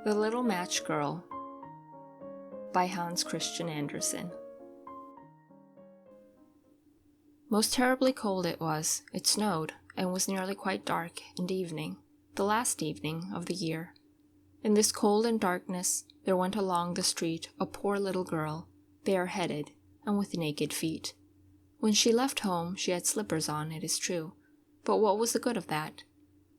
The Little Match Girl by Hans Christian Andersen. Most terribly cold it was. It snowed, and was nearly quite dark and evening, the last evening of the year. In this cold and darkness there went along the street a poor little girl, bareheaded and with naked feet. When she left home she had slippers on, it is true, but what was the good of that?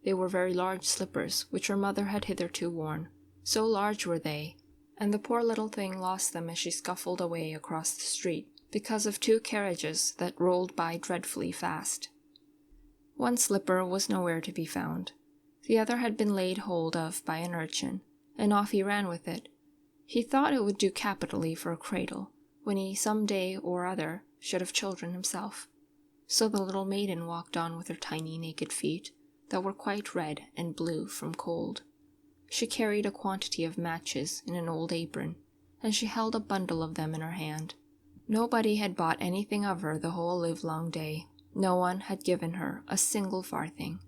They were very large slippers, which her mother had hitherto worn. So large were they, and the poor little thing lost them as she scuffled away across the street, because of two carriages that rolled by dreadfully fast. One slipper was nowhere to be found. The other had been laid hold of by an urchin, and off he ran with it. He thought it would do capitally for a cradle, when he some day or other should have children himself. So the little maiden walked on with her tiny naked feet, that were quite red and blue from cold. She carried a quantity of matches in an old apron, and she held a bundle of them in her hand. Nobody had bought anything of her the whole livelong day. No one had given her a single farthing.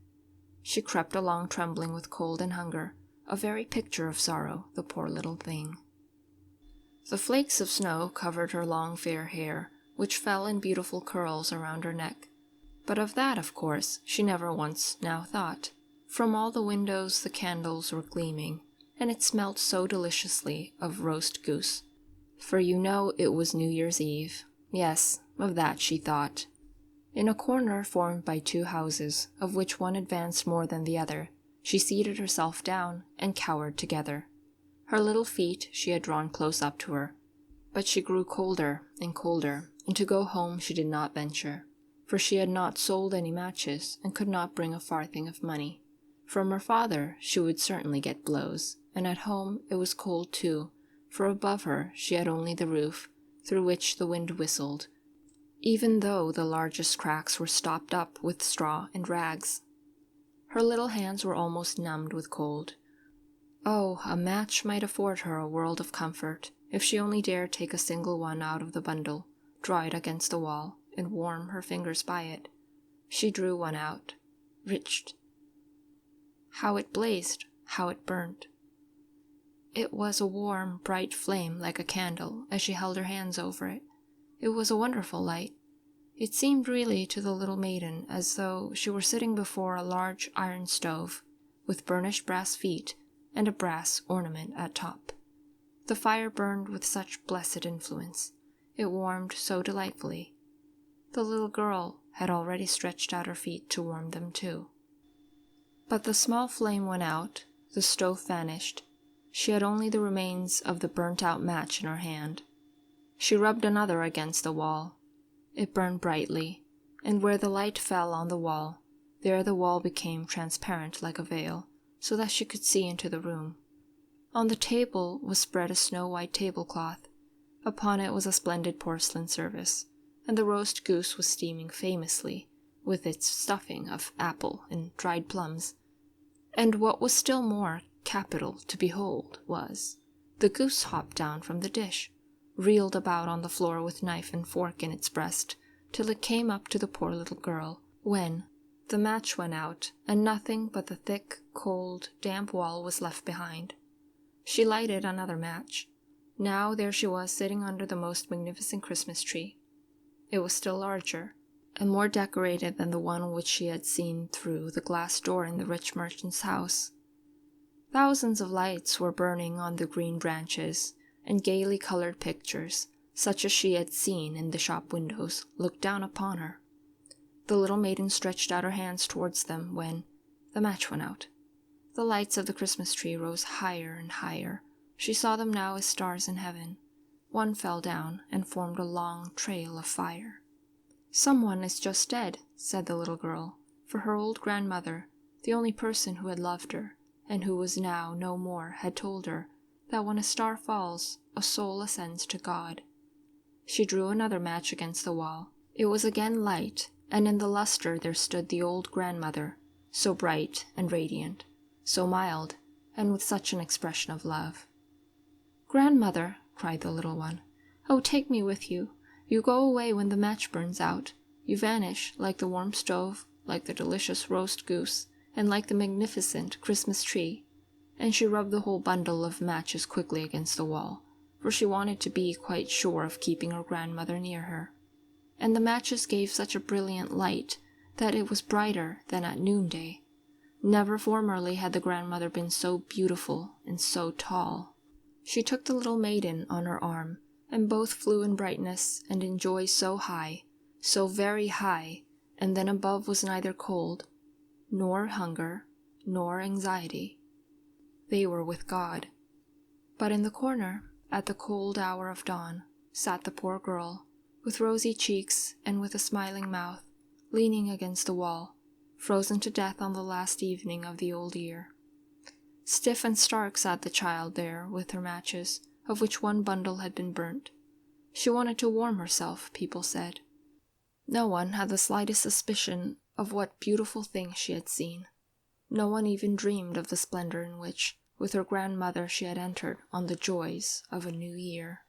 She crept along trembling with cold and hunger, a very picture of sorrow, the poor little thing. The flakes of snow covered her long fair hair, which fell in beautiful curls around her neck. But of that, of course, she never once now thought. From all the windows the candles were gleaming, and it smelt so deliciously of roast goose. For you know it was New Year's Eve. Yes, of that she thought. In a corner formed by two houses, of which one advanced more than the other, she seated herself down and cowered together. Her little feet she had drawn close up to her, but she grew colder, and to go home she did not venture, for she had not sold any matches and could not bring a farthing of money. From her father she would certainly get blows, and at home it was cold too, for above her she had only the roof, through which the wind whistled, even though the largest cracks were stopped up with straw and rags. Her little hands were almost numbed with cold. Oh, a match might afford her a world of comfort, if she only dared take a single one out of the bundle, draw it against the wall, and warm her fingers by it. She drew one out. Reached. How it blazed, how it burnt. It was a warm, bright flame like a candle as she held her hands over it. It was a wonderful light. It seemed really to the little maiden as though she were sitting before a large iron stove, with burnished brass feet and a brass ornament at top. The fire burned with such blessed influence. It warmed so delightfully. The little girl had already stretched out her feet to warm them too. But the small flame went out, the stove vanished. She had only the remains of the burnt-out match in her hand. She rubbed another against the wall. It burned brightly, and where the light fell on the wall, there the wall became transparent like a veil, so that she could see into the room. On the table was spread a snow-white tablecloth. Upon it was a splendid porcelain service, and the roast goose was steaming famously, with its stuffing of apple and dried plums. And what was still more capital to behold was, the goose hopped down from the dish, reeled about on the floor with knife and fork in its breast, till it came up to the poor little girl, when the match went out, and nothing but the thick, cold, damp wall was left behind. She lighted another match. Now there she was sitting under the most magnificent Christmas tree. It was still larger, and more decorated than the one which she had seen through the glass door in the rich merchant's house. Thousands of lights were burning on the green branches, and gaily colored pictures, such as she had seen in the shop windows, looked down upon her. The little maiden stretched out her hands towards them when the match went out. The lights of the Christmas tree rose higher and higher. She saw them now as stars in heaven. One fell down and formed a long trail of fire. "Someone is just dead," said the little girl, for her old grandmother, the only person who had loved her, and who was now no more, had told her that when a star falls, a soul ascends to God. She drew another match against the wall. It was again light, and in the luster there stood the old grandmother, so bright and radiant, so mild, and with such an expression of love. "Grandmother," cried the little one, "oh, take me with you. You go away when the match burns out. You vanish, like the warm stove, like the delicious roast goose, and like the magnificent Christmas tree. and she rubbed the whole bundle of matches quickly against the wall, for she wanted to be quite sure of keeping her grandmother near her. And the matches gave such a brilliant light that it was brighter than at noonday. Never formerly had the grandmother been so beautiful and so tall. She took the little maiden on her arm, and both flew in brightness and in joy so high, so very high, and then above was neither cold, nor hunger, nor anxiety. They were with God. But in the corner, at the cold hour of dawn, sat the poor girl, with rosy cheeks and with a smiling mouth, leaning against the wall, frozen to death on the last evening of the old year. Stiff and stark sat the child there with her matches, of which one bundle had been burnt. She wanted to warm herself, people said. No one had the slightest suspicion of what beautiful thing she had seen. No one even dreamed of the splendor in which, with her grandmother, she had entered on the joys of a new year.